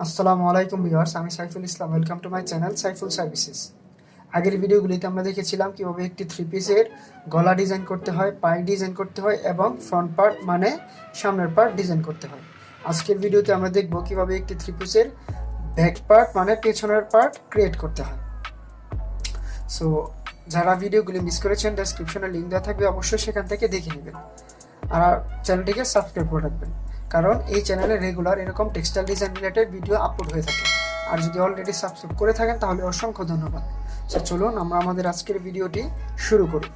আসসালামু আলাইকুম ভিউয়ার্স, আমি Saiful Islam. Welcome to my channel Saiful services. আগের ভিডিওগুলিতে আমরা দেখেছিলাম কিভাবে একটি থ্রি পিসের গলা ডিজাইন করতে হয়, পাই ডিজাইন করতে হয় এবং ফ্রন্ট পার্ট মানে সামনের পার্ট ডিজাইন করতে হয়। আজকের ভিডিওতে আমরা দেখব কিভাবে একটি থ্রি পিসের ব্যাক পার্ট মানে পেছনের পার্ট ক্রিয়েট করতে হয়। সো যারা ভিডিওগুলি মিস করেছেন, ডেসক্রিপশনে লিঙ্ক দেওয়া থাকবে, অবশ্যই সেখান থেকে দেখে নেবেন। আর চ্যানেলটিকে সাবস্ক্রাইব করে রাখবেন, কারণ এই চ্যানেলে রেগুলার এরকম textile design related video upload হয়ে থাকে। আর যদি অলরেডি সাবস্ক্রাইব করে থাকেন তাহলে অসংখ্য ধন্যবাদ। সো চলুন আমরা আমাদের আজকের ভিডিওটি শুরু করি।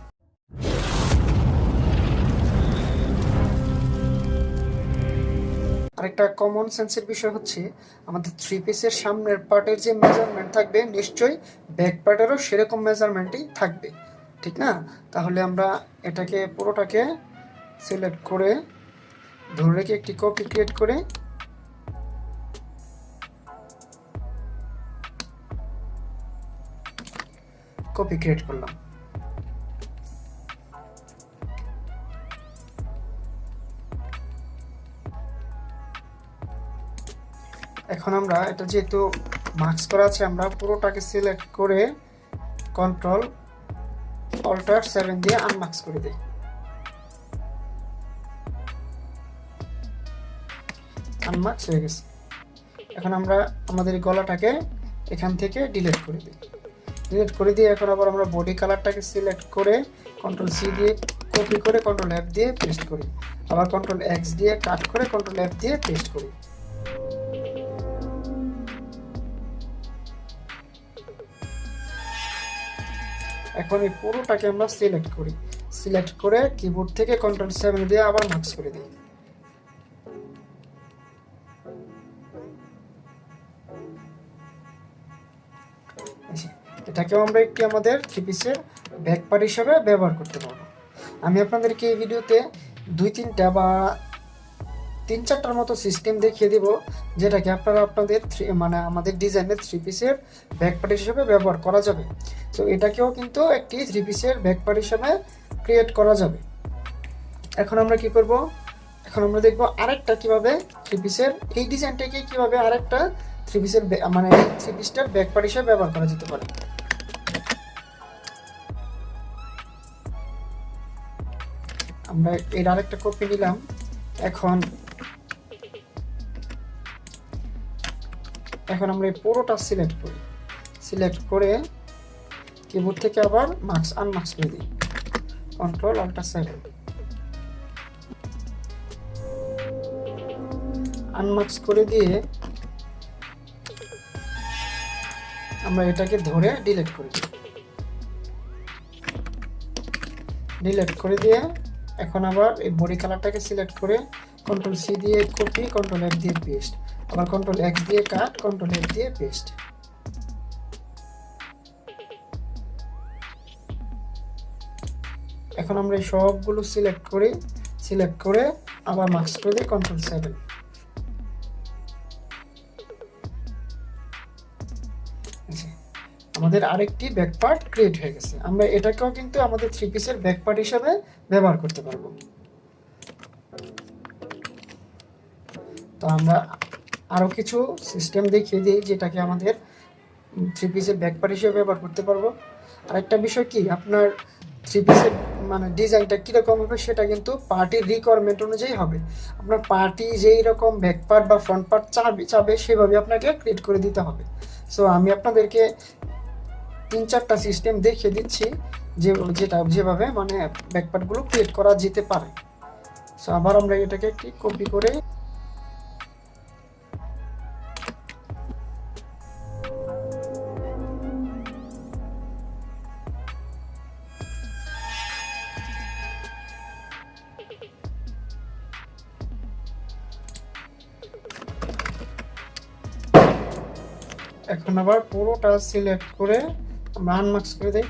আরেকটা কমন সেন্সের বিষয় হচ্ছে, আমাদের থ্রি পিসের সামনের পার্টের যে মেজারমেন্ট থাকবে নিশ্চয়ই ব্যাক পার্টেরও সেরকম মেজারমেন্টই থাকবে, ঠিক না? তাহলে আমরা এটাকে পুরোটাকে সিলেক্ট করে ধরে রেখে একটি কপি ক্রিয়েট করে করলাম। এখন আমরা এটা যেহেতু মার্কস করা আছে, আমরা পুরোটাকে সিলেক্ট করে কন্ট্রোল অল্টার 7 দিয়ে আনমার্কস করে দিই। আনমার্কস হয়ে গেছে। এখন আমরা আমাদের গলাটাকে এখান থেকে ডিলিট করে দিয়ে এখন আবার আমরা বডি কালারটাকে সিলেক্ট করে কন্ট্রোল সি দিয়ে কপি করে কন্ট্রোল এফ দিয়ে পেস্ট করি, আবার কন্ট্রোল এক্স দিয়ে কাট করে কন্ট্রোল এফ দিয়ে পেস্ট করি। এখন এই পুরোটাকে আমরা সিলেক্ট করে কিবোর্ড থেকে কন্ট্রোল 7 দিয়ে আবার মার্কস করে দিই। এটাকেও আমরা একটি আমাদের থ্রি পিসের ব্যাক পার্ট হিসেবে ব্যবহার করতে পারবো। আমি আপনাদেরকে এই ভিডিওতে 2-3টা বা 3-4টার মতো সিস্টেম দেখিয়ে দিব, যেটাকে আপনারা আপনাদের মানে আমাদের ডিজাইনের থ্রি পিসের ব্যাক পার্ট হিসেবে ব্যবহার করা যাবে। তো এটাকেও কিন্তু একটি থ্রি পিসের ব্যাক পার্ট হিসেবে ক্রিয়েট করা যাবে। এখন আমরা কি করব? এখন আমরা দেখব আরেকটা কিভাবে থ্রি পিসের এই ডিজাইনটাকে কিভাবে আরেকটা থ্রি পিসের মানে থ্রি পিসটার ব্যাক পার্ট হিসেবে ব্যবহার করা যেতে পারে। আমরা এর আরেকটা কপি নিলাম। এখন আমরা এই পুরোটা সিলেক্ট করে কিবোর্ড থেকে আবার আনমার্কস করে দিই, কন্ট্রোল অল্টার 7। আনমার্কস করে দিয়ে আমরা এটাকে ধরে ডিলিট করে দিয়ে এখন আবার এই বডি কালারটাকে সিলেক্ট করে কন্ট্রোল সি দিয়ে কপি কন্ট্রোল এফ দিয়ে পেস্ট, আবার কন্ট্রোল এক্স দিয়ে কাট কন্ট্রোল এফ দিয়ে পেস্ট। এখন আমরা এই সবগুলো সিলেক্ট করে আবার মার্কস করে দিই কন্ট্রোল 7। আমাদের আরেকটি ব্যাক পার্ট ক্রিয়েট হয়ে গেছে। আমরা এটাকেও কিন্তু আমাদের থ্রি পিসের ব্যাক পার্ট হিসেবে ব্যবহার করতে পারবো। তো আমরা আরো কিছু সিস্টেম দেখিয়ে দিই যেটাকে আমাদের থ্রি পিসের ব্যাক পার্ট হিসেবে ব্যবহার করতে পারবো। আরেকটা বিষয় কি, আপনার থ্রি পিসের মানে ডিজাইনটা কীরকম হবে সেটা কিন্তু পার্টির রিকোয়ারমেন্ট অনুযায়ী হবে। আপনার পার্টি যেই রকম ব্যাক পার্ট বা ফ্রন্ট পার্ট চাবে সেভাবে আপনাকে ক্রিয়েট করে দিতে হবে। সো আমি আপনাদেরকে 3-4টা সিস্টেম দেখিয়ে দিচ্ছি যেভাবে মানে ব্যাক পার্টগুলো ক্রিয়েট করা যেতে পারে। সো আবার আমরা এটাকে একটি কপি করে এখন আবার পুরোটা সিলেক্ট করে আমরা আনমার্কস করে দেই,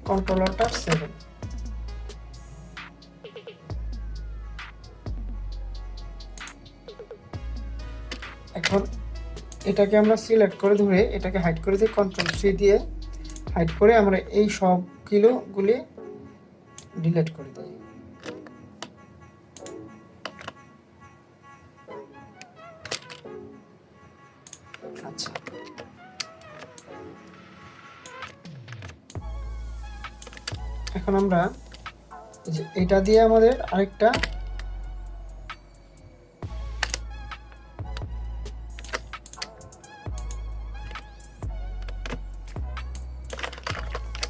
কন্ট্রোল অল্টার 7। এখন এটাকে আমরা সিলেক্ট করে ধরে এটাকে হাইড করে দিই, কন্ট্রোল সি দিয়ে হাইড করে আমরা এই সবগুলি ডিলিট করে দিই। আচ্ছা, এখন আমরা এটা দিয়ে আমাদের আরেকটা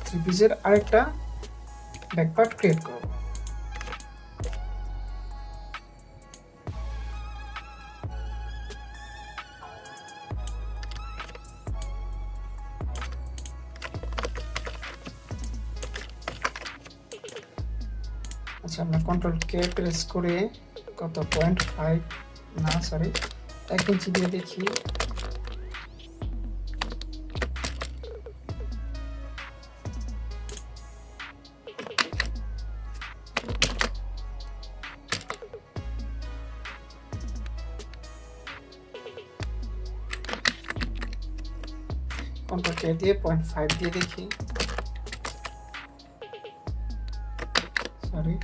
থ্রি পিসের আরেকটা ব্যাক পার্ট ক্রিয়েট করব। আচ্ছা, আমরা কন্ট্রোল কে প্রেস করে কত 0.5 না সরি 1 ইঞ্চি দিয়ে দেখি। কন্ট্রোল কে দিয়ে 0.5 দিয়ে দেখি, সরি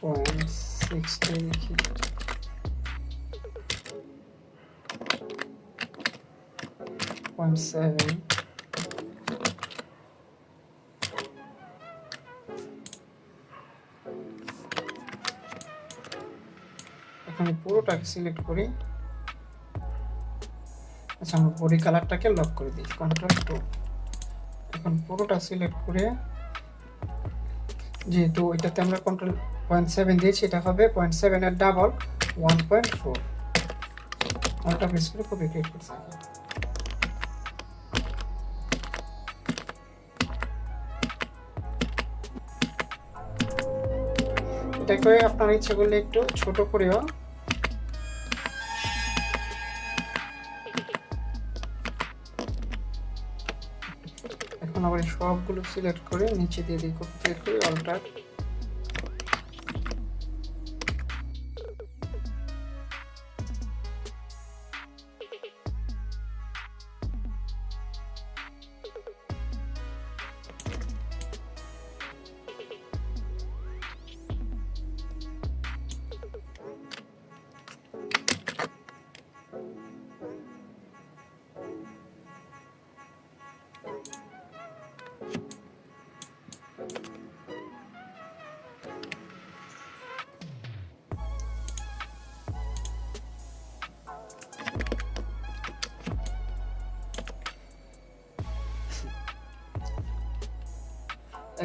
পয়েন্ট 60 দেখি, পয়েন্ট 7, এখানে পুরোটাকে সিলেক্ট করি। আচ্ছা, আমরা বডি কালারটাকে লক করে দিই, কন্ট্রোল 2। এখন পুরোটা সিলেক্ট করে, যেহেতু এটাতে আমরা কন্ট্রোল 0.7 দিয়েছি, এটা হবে 0.7 এর ডাবল 1.4। আরেকটা প্রেস করে কপি ক্রিয়েট করতে থাকি। এটা করে আপনারা ইচ্ছা করলে একটু ছোট করেও এখন আবার সবগুলো সিলেক্ট করে নিচে দিয়ে দিই, কপি ক্রিয়েট করে অল্টার।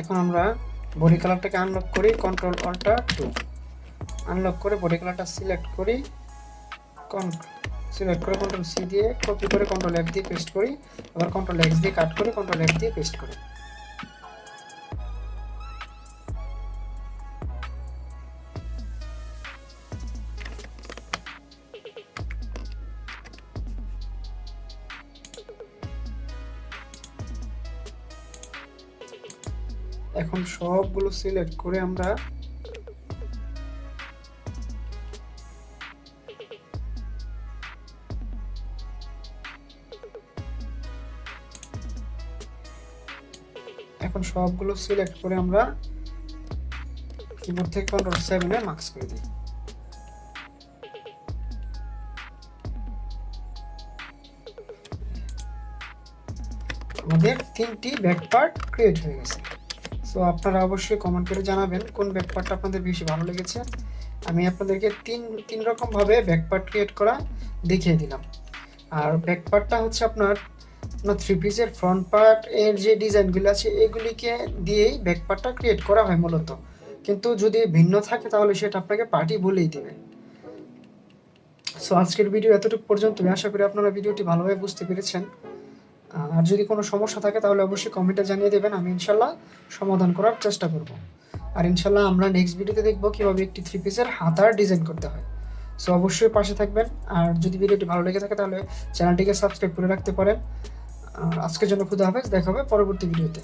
এখন আমরা বডি কালারটাকে আনলক করি, কন্ট্রোল অল্টার 2। আনলক করে বডি কালারটা সিলেক্ট করি, সিলেক্ট করে কন্ট্রোল সি দিয়ে কপি করে কন্ট্রোল এফ দিয়ে পেস্ট করি, আবার কন্ট্রোল এক্স দিয়ে কাট করে কন্ট্রোল এফ দিয়ে পেস্ট করি। এখন সবগুলো সিলেক্ট করে আমরা কিবোর্ড থেকে কন্ট্রোল 7 এ মার্কস করে দিই। আমাদের 3টি ব্যাক পার্ট ক্রিয়েট হয়ে গেছে। সো আপনারা অবশ্যই কমেন্ট করে জানাবেন কোন ব্যাক পার্টটা আপনাদের বেশি ভালো লেগেছে। আমি আপনাদেরকে তিন রকম ভাবে ব্যাক পার্ট ক্রিয়েট করা দেখিয়ে দিলাম। আর ব্যাক পার্টটা হচ্ছে আপনার থ্রি পিসের ফ্রন্ট পার্ট এর যে ডিজাইনগুলো আছে এগুলিকে দিয়েই ব্যাক পার্টটা ক্রিয়েট করা হয় মূলত, কিন্তু যদি ভিন্ন থাকে তাহলে সেটা আপনাকে পার্টি বলেই দেবে। সো আজকের ভিডিও এতটুকু পর্যন্ত। আশা করি আপনারা ভিডিওটি ভালোভাবে বুঝতে পেরেছেন। আর যদি কোনো সমস্যা থাকে তাহলে অবশ্যই কমেন্টে জানিয়ে দেবেন, আমি ইনশাল্লাহ সমাধান করার চেষ্টা করব। আর ইনশাল্লাহ আমরা নেক্সট ভিডিওতে দেখব কীভাবে একটি থ্রি পিসের হাতার ডিজাইন করতে হয়। সো অবশ্যই পাশে থাকবেন। আর যদি ভিডিওটি ভালো লেগে থাকে তাহলে চ্যানেলটিকে সাবস্ক্রাইব করে রাখতে পারেন। আজকের জন্য খুদা হাফেজ, দেখা হবে পরবর্তী ভিডিওতে।